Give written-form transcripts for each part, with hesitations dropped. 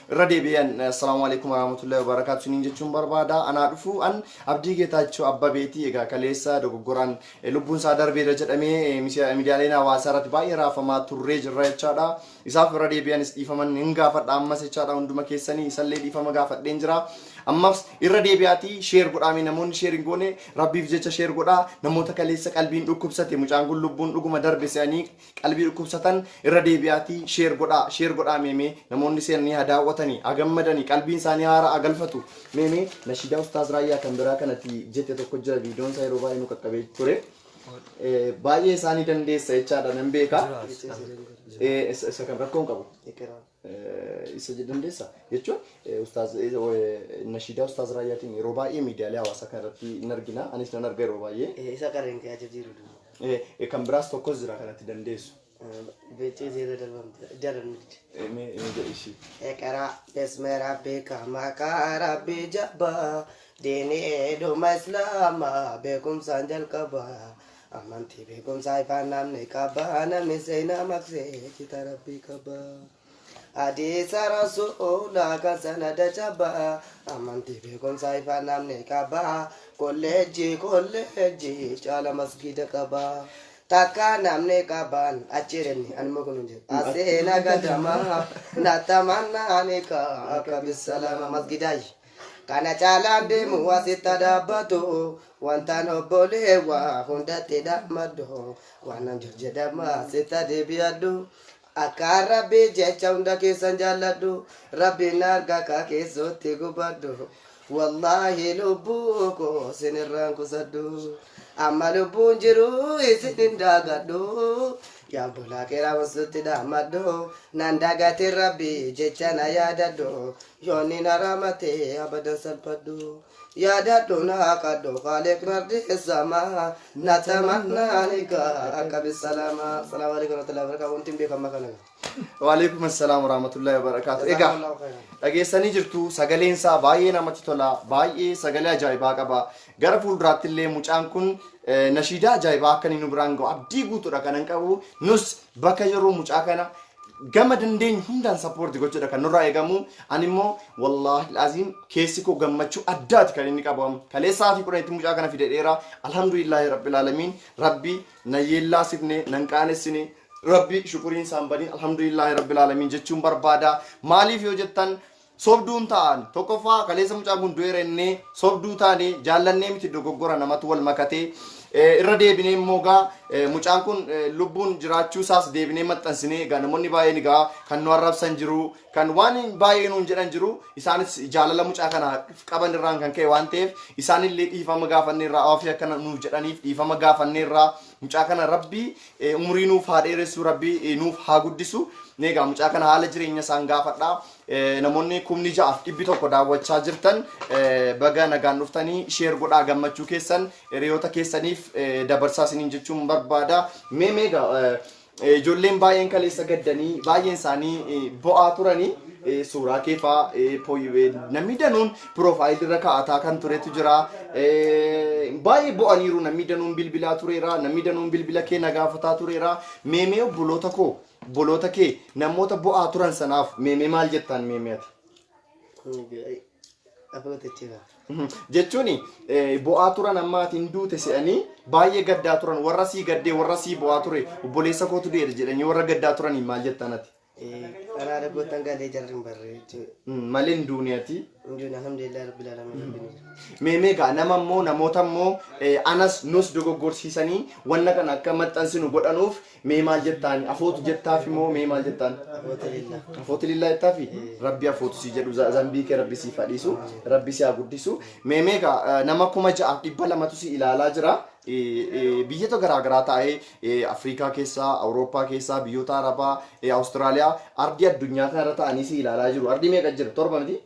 Radeebiyan assalamu alaikum warahmatullahi wabarakatuh sinin jechuun barbaada anaa dhufu an abdii geetaachoo abba beetii egaa kaleessa dogoggoran lubbuun isaa darbeera jedhamee miidiyaaleen hawaasaa irratti baay'ee raafamaa turree jirra jechaadha isaaf radeebiyanis dhiifaman hin gaafadha ammas jechaadha hunduma keessanii isallee dhiifama gaafadheen jira ammas irra deebi'aatii sheer godhaame namoonni sheer hin goone rabbiif jecha sheer godhaa namoota kaleessa qalbiin dhukkubsate mucaan kun lubbuun dhuguma darbe se'anii qalbii dhukkubsatan irra deebi'aatii sheer godhaa namoonni seenanii hadaawwatanii agammadanii qalbiin isaanii haara agalfatu meemee nashidaa ustaaz raayyaa kan biraa kanatti jette tokko jira viidiyoon isaa yeroo baay'ee nu qaqqabee ture baay'ee isaanii dandeessa jechaadha nan beeka isa kan rakkoon qabu isa dandeessa jechuun ustaaz nashidaa ustaaz raayyaatiin yeroo baay'ee miidiyaalee hawaasaa kanarratti in argina anis nan arga yeroo baay'ee isa qareen kee ajajjiiru kan biraas tokkos jira kanatti dandeessu بيتي زي دار المجد اقرا باسم ربك ما ربي جبا ديني دوم اسلام بكم سانجل كبا امنتي بكم سايفا نامني كبا نامني سينا مكسي كتا ربي كبا حديث رسول كسند جبا امنتي بكم سايفا نامني كبا كولجي على مسجد كبا Taka namne kaban achiren anmogununje asena gadama natamana aneka akabisalama masgidai kana chala demu wasita dabatu wantano bolewa hundate damado wanan jedama sita debiadu akara beje chaunda kesan jaladu rabbina gaka kesote gubadu wallahi lubuko sinirran kusadu amalu bunjiru isin dagadu ya bola kera wasuti damado nandagati rabbi jechana yadado yoni naramate abada salpadu yadado nakado khalik nardi sama natamanna lika akabisalama assalamu alaikum warahmatullahi wabarakatuh untim be kamakana Waalaikum assalam warahmatullahi wabarakatuh. Egaa dhageessanii jirtu sagaleen isaa baay'ee namatti tola baay'ee sagalee ajaa'ibaa qaba gara fuulduraatti illee mucaan kun nashiidaa ajaa'ibaa akka inni nu biraan ga'u abdii guutuudha kanan qabu nus bakka yeroo mucaa kana gama dandeenyu hundaan sappoorti gochuudha kan nurraa eegamu ani immoo wallaahi laaziim keessi koo gammachuu addaati kan inni qabamu kaleessaa fi kudhanitti mucaa kana fidedheera alhamdulillahi rabbil aalamiin rabbi nayyeellaa sifne nan qaanessine Rabbi shukuriin sambani alhamdulillah rabbil alamin jechuun barbaada maaliif yoo jettan sobduun ta'an tokkoffaa kaleessa mucaa kun du'eerenne sobduu taane jaallannee miti dogoggora namatu wal makate irra deebinee immoo gaa mucaan kun lubbuun jiraachuu isaas deebinee maxxansine gaa namoonni baay'een gaa kan nu arrabsan jiru kan waan baay'ee nuun jedhan jiru isaanis jaalala mucaa kana qaban irraan kan ka'e waan ta'eef isaanillee dhiifama gaafanne irraa ofii akkana nuuf jedhaniif dhiifama gaafanne irraa mucaa kana rabbi umurii nuuf haa dheeressu rabbi nuuf haa guddisu neegaa mucaa kana haala jireenya isaan gaafadha namoonni kumni ja'aaf dhibbi tokko daawwachaa jirtan baga nagaan dhuftanii sheer godhaa gammachuu keessan hiriyoota keessaniif dabarsaa isiniin jechuun barbaada meemeegaa ijoolleen baay'een kaleessa gaddanii baay'een isaanii bo'aa turanii suuraa keefaa namni danuun piroofaayilii irra kaa'ataa kan turetu jira baay'ee bo'aniiru namni danuun bilbilaa tureera namni danuun bilbila kee nagaafataa tureera meemee obboloota koo boloota kee namoota bo'aa turan sanaaf meemee maal jettaan meemeeti jechuun bo'aa turan ammaatiin duute se'anii baay'ee gaddaa turan warra sii gaddee warra sii bo'aa ture obboleessa kootu du'eera jedhanii warra gaddaa turanii maal jettanati أنا ربوت تنقل جرم بريت مالين دنياتي نجون الحمد لله رب العالمين ميميغا نمامو نموتامو أناس نوس دوغو غورسيساني وانا كان أكامت أنسينو قدانوف ميمال جتاني أفوت جتافي مو ميمال جتان أفوت لله يتافي ربي أفوت سيجدو زنبيك ربي سيفاديسو ربي سيابوديسو ميميغا نماكوما جاء إبالا ماتوسي إلى لاجرا biyyoota garaagaraa ta'ee Afrikaa keessaa Awurooppaa keessaa biyyoota Arabaa Awustiraaliyaa ardii addunyaa kanarra ta'anii si ilaalaa jiru ardii meeqa jira torba miti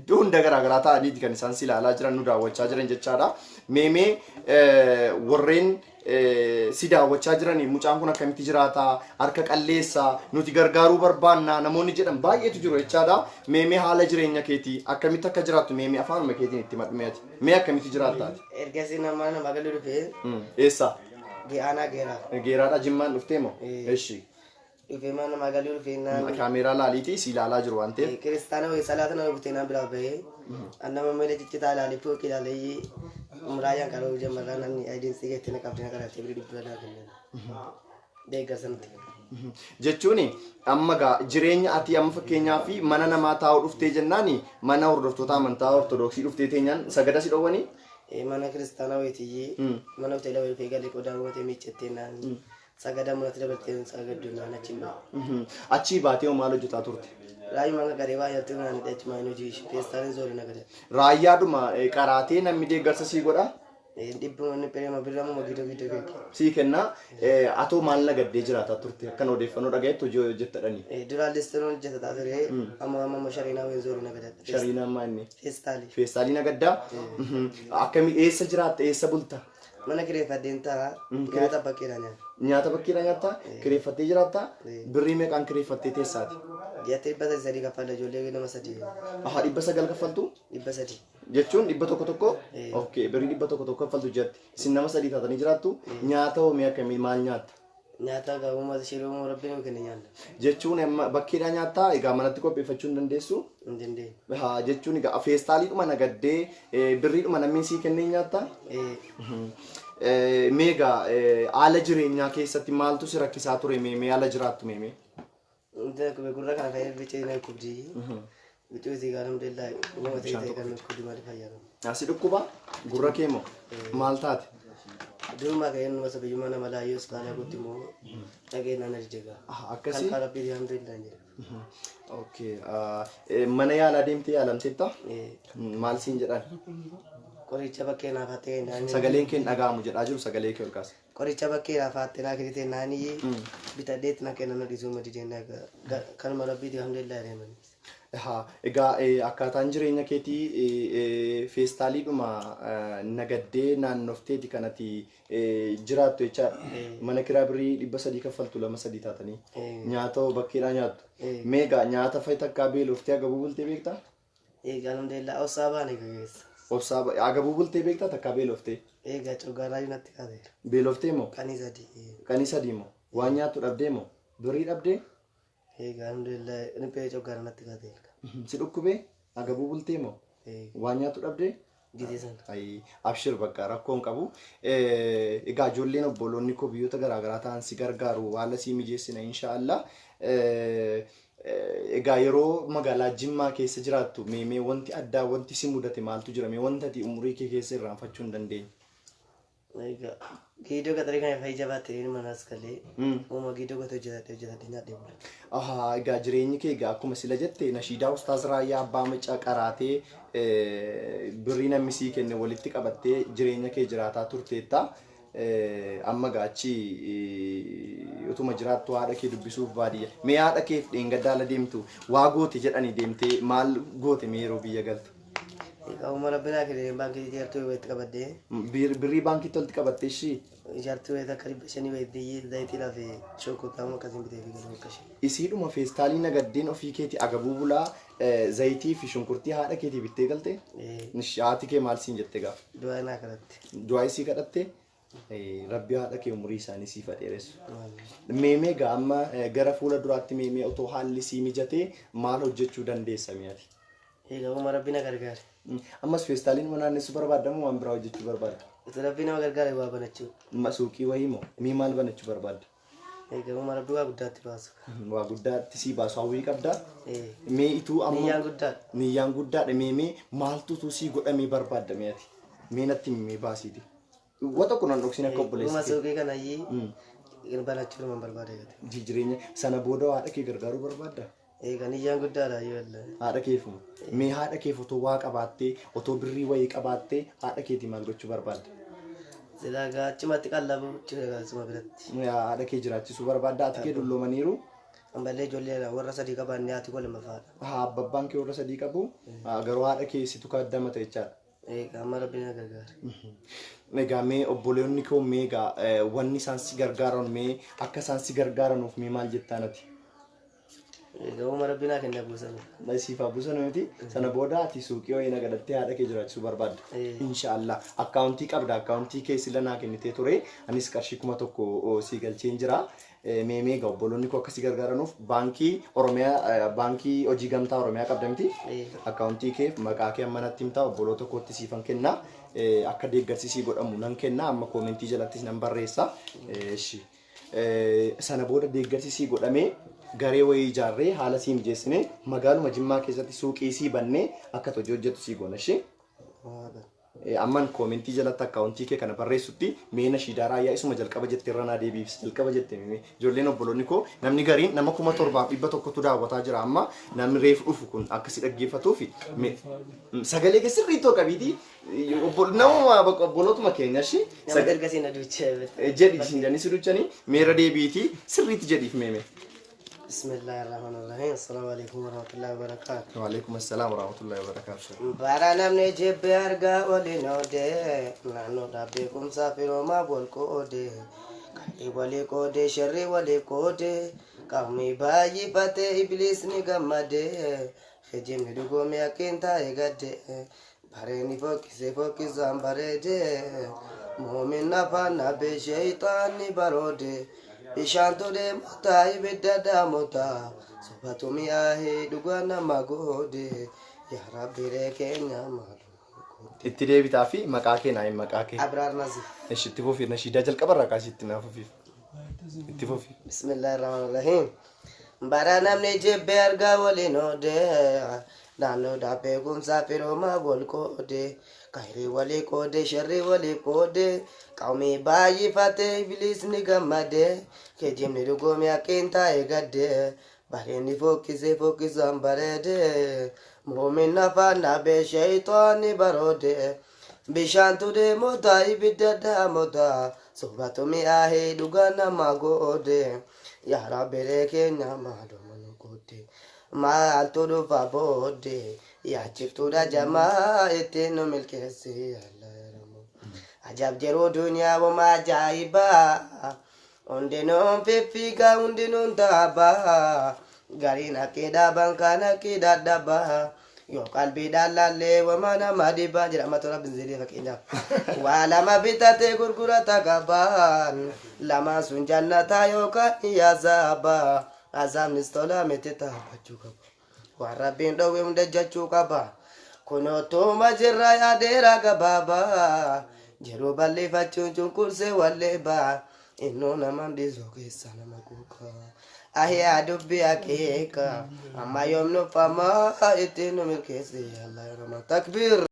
iddoo hunda garaagaraa ta'anii kan isaan si ilaalaa jiran nu daawwachaa jiran jechaadha meemee warreen si daawwachaa jiranii mucaan kun akkamitti jiraata harka qalleessa nuti gargaaruu barbaanna namoonni jedhan baay'eetu jiru jechaadha meemee haala jireenya keetii akkamitti akka jiraattu meemee afaanuma keetiin itti madmeeti mee akkamitti jiraattaati ergasii nama magalu dhufee eessa geeraadha geeraadha jimmaan dhuftee moo eshi dhufee mana magaalaa dhufee naan Kaameeraa laaliitii si ilaalaa jiru waan ta'eef. kiristaana wayii salaata nama bitee naan biraa bahee annama malee ciccitaa ilaalee fooqii ilaalee muraayaan qaroo jamarraa namni ayidinsii geettee na qabdee na kadhattee bira dhibba naa kennan deeggarsa nuti Jechuun amma gaa jireenya ati amma fakkeenyaa fi mana namaa taa'uu dhuftee jennaan mana hordoftoota amantaa ortodoksii dhuftee teenyaan sagada si dhowwanii. mana kiristaana wayitii mana hoteela wayii dhufee galee qodaa uummatee miiccattee naan sagada mul'atti dabaltee sagaddu naan achiin bahe. Achii baatee maal hojjetaa turte? Raayyu mana gadee baay'attuu naan hidhachi maa hin hojii kiristaaniin zoolii na gada. Raayyaadhuma qaraatee namni deeggarsa sii godha. Dhibboonni pereema birramu gidoo gidoo keekee. Sii kennaa atoo maal nagaddee jiraataa turte akkan odeeffannoo dhagayetti hojii hojjettadhanii. Duraan listoon hojjetataa ture amma shariinaa wayii zoolii na gada. Shariinaa maa inni? Feestaalii. Feestaalii nagaddaa. Akkamii eessa jiraatta eessa bulta? Mana kireeffadheen ta'a nyaata bakkeedha nyaata. Nyaata bakkeedha nyaatta kireeffattee jiraatta birrii meeqaan kireeffattee teessaati? Ji'atti 300 kaffalla ijoollee nama 3. 900 kaffaltu? 300. Jechuun 100. Okay, birrii 100 kaffaltu jetti. Isin nama 3 taatanii jiraattu nyaata hoomee akkamii maal nyaatta? Nyaata gaa'ummaa shiroo rabbiin kenna nyaanna. Jechuun bakkeedha nyaattaa egaa manatti qopheeffachuu hin dandeessu? Hin dandeenye. Jechuun egaa feestaaliidhuma nagaddee birriidhuma namni sii kennee nyaatta? Meegaa haala jireenyaa keessatti maaltu si rakkisaa ture meemee haala jiraattu meemee? Gurra kana fayyadu bichee na kubdii. Bichuu si gaanam dellaa uumama ta'e kan kubdii maali fayyadamu. Asi dhukkuba gurra kee moo maal taate? Duruma ka'een masa biyyummaa nama laayyoo iskaanaa guutti moo dhageen nana jijjiga. Akkasii? Kan rabbii alhamdulillah jedha. Okay. Mana yaalaa deemtee yaalamteetta? Maal siin jedhan? Qoricha bakkee naaf hattee naani. Sagaleen kee dhaga'amu jedhaa jiru sagalee kee ol kaase. Qoricha bakkee naaf hattee naa kennite naani bitadheet na kennan dhiisuu madidee naa kanuma rabbii alhamdulillah jedhamani. Egaa akkaataan jireenya keetii feestaaliidhuma nagaddee naannofteeti kanatti jiraattu jechaadha. Mana kiraa birrii 300 kaffaltu 2-3 taatanii nyaata bakkeedhaa nyaattu. Meegaa nyaata fa'i takkaa beeloftee agabuu bultee beektaa? Egaa alhamdulillah obsaa baane gaggeessa. Obsaa agabuu bultee beektaa takkaa beeloftee? Egaa coggaarraa natti kaaseera. Beeloftee moo? Qanii 3. Qanii 3 moo? Waan nyaattu dhabdee moo? Birrii dhabdee? Egaa alhamdulillah niphee coggaarraa natti kaaseera. Si dhukkubee agabuu bultee moo? Waan nyaattu dhabdee? Gidee sana. Abshir bakka rakkoon qabu. Egaa ijoolleen obboloonni koo biyyoota garaagaraa ta'an si gargaaru haala sii mijeessina inshaallah. Egaa yeroo magaalaa Jimmaa keessa jiraattu meemee wanti addaa wanti si mudate maaltu jira mee wanta ati umurii kee keessa irraanfachuu hin dandeenye? Egaa giidoo gaxarii kana fayyii jabaattee manas galee uuma giidoo gata hojjetadhee nyaadhee bula. Egaa jireenyi kee egaa akkuma sila jette nashiidaa ustaaz Raayyaa Abbaa Macaa qaraatee birrii namni sii kenne walitti qabattee jireenya kee jiraataa turteetta. Amma gaachi utuma jiraattu haadha kee dubbisuuf baadiyya. Mee haadha keef dheengaddaala deemtu waa goote jedhanii deemtee maal goote mee yeroo biyya galtu? Egaa uumama biraa kee baankii ijaartuu walitti qabaddee. Birrii baankiitti walitti qabattee ishii? Ijaartuu wayita akka 500 wayittii zayitii lafee shokkotamu akkasiin bitee fi galuu akkasii. Isiidhuma feestaalii nagaddeen ofii keetii agabuu bulaa zayitii fi shunkurtii haadha keetii bittee galte? Haati kee maal siin jette gaafa? Du'aa naa kadhatte. Du'aa isii kadhatte? Rabbi haadha kee umurii isaanii siif dheeressu. Meemee amma gara fuula duraatti meemee otoo haalli sii mijatee maal hojjechuu dandeessa mi'aati? Egaa uuma rabbi na gargaare. Ammas feestaaliin naannessu barbaadamu waan biraa hojjechuu barbaadda? Rabbi nama gargaare waa banachuu. Suuqii wayii moo mii maal banachuu barbaadda? Egaa uuma rabbi waa guddaatti baasu. Waa guddaatti sii baasu hawwii qabdaa? Mee ituu amma niyyaan guddaadha. Niyyaan guddaadha meemee maaltu sii godhamee barbaadda mi'aati? Mee natti himee baasiiti. Wata kunan dhoksin akka obboleessi. Uuma suuqii kanayyii banachuu nama barbaade gate. Jireenya sana booda haadha kee gargaaruu barbaadda? Egaa niyyaan guddaadha yoo illee. Haadha keefu mee haadha keef otoo waa qabaattee otoo birrii wayii qabaattee haadha keetii maal gochuu barbaadda? Silaa gaachumatti qallabu suma biratti. Haadha kee jiraachisuu barbaadda ati kee dulloomaniiru? Ammallee ijoollee warra 3 qaban haati koo 2 faadha. Abbabbaan kee warra 3 qabu garuu haadha kee situ kaddamata jechaadha. Egaa amma rabbi na gargaare. Egaa mee obboleonni koo mee egaa wanni isaan si gargaaran mee akka isaan si gargaaranuuf mee maal jettaan ati? Egaa uuma rabbi naa kenna buusanii. Siifaa buusanii miti sana booda ati suuqii wayii nagadattee haadha kee jiraachisuu barbaadda. Inshaallah akkaawuntii qabda akkaawuntii kee sila naa kennitee ture anis qarshii 1000 sii galcheen jira. meemee egaa obboloonni koo akkasii gargaaranuuf baankii Oromiyaa baankii hojii gamtaa Oromiyaa qabdamti akkaawuntii kee maqaa kee ammanatti himtaa obboloota kootti siifan kenna akka deeggarsisii godhamu nan kenna amma koomentii jalattis nan barreessa sana booda deeggarsisii godhamee garee wayii ijaarree haala sii mijeessine magaaluma Jimmaa keessatti suuqii sii bannee akka hojii hojjetu sii goona amman koomentii jalatti akkaawuntii kee kana barreessutti meena shiidaaraa yaa isuma jalqaba jettee irra naa deebiifis jalqaba jettee ijoolleen obboloonni koo namni gariin nama 700,100 daawwataa jira amma namni reefu dhufu kun akkasi dhaggeeffatuu fi sagalee kee sirriittoo qabiitii nama obbolootuma keenya jedhi isin jedhanii si duchanii meera deebiitii sirriitti jedhiif meeme. بسم الله الرحمن الرحيم السلام عليكم ورحمة الله وبركاته وعليكم السلام ورحمة الله وبركاته بارانا من جيب أرجع ولينو ده نانو دابيكم سافروا ما بولكو ده كاي ولي كودي شري ولي كودي كامي باي باتي إبليس نجمده خجيم ندوغو مياكين تايغده باريني فوكي زامبارده مؤمن نفانا بشيطان برode Ishanto de mota ibida da mota Sobatumi ahe dugana magode Ya Rabbi re Kenya madu itti deebitaa fi maqaa kee naa maqaa kee Abrar Nazif ishi itti fufi nashiidaa jalqabarraa kaasii itti naa fufi itti fufi Bismillahirrahmanirrahim Bara namni jibbe argaa waliin oode naannoo daabbee gumsaa firooma wal qoode kayrii walii qoode sharrii walii qoode qaumii baay'ifate ibliisni gammade kijibni dhugoomee akkiin taa'e gadde bareenni fokkisaan bareede muumin afaan dhaabee sheeyxoonni baroode bishaantu deemota ibidda daamota sobatu mi'aahee dhugaa nama goode yaa rabbi keenya maalummaa goode maaltu dhufa boode yaa chiftuudha jamaa ittiin nu milkeesse ajab jiruu duniyaa wama ajaa'ibaa hundinuu fiffiigaa hundinuu taabaa gariin akkii dhaaban kan akkii dadhabaa yoo qalbiidhaan laallee wama nama dhibaa jedhama tola binziilii fakkeenyaaf waa lama bitatee gurgurata qabaan lamaan sun jannataa yookaan yaazabaa azaabnis tola miti taabachuu qaba waan rabbiin dhowwe hunda jechuu qaba kunootuma jirra yaadeera gabaabaa jiruu balleeffachuun cunqursee walleebaa innuu naman dhiisoo keessa nama kuukaa ahyaa dubbii akeeka amma yoom nufamaa ittiin nu milkeesse yaalaa nama takbiir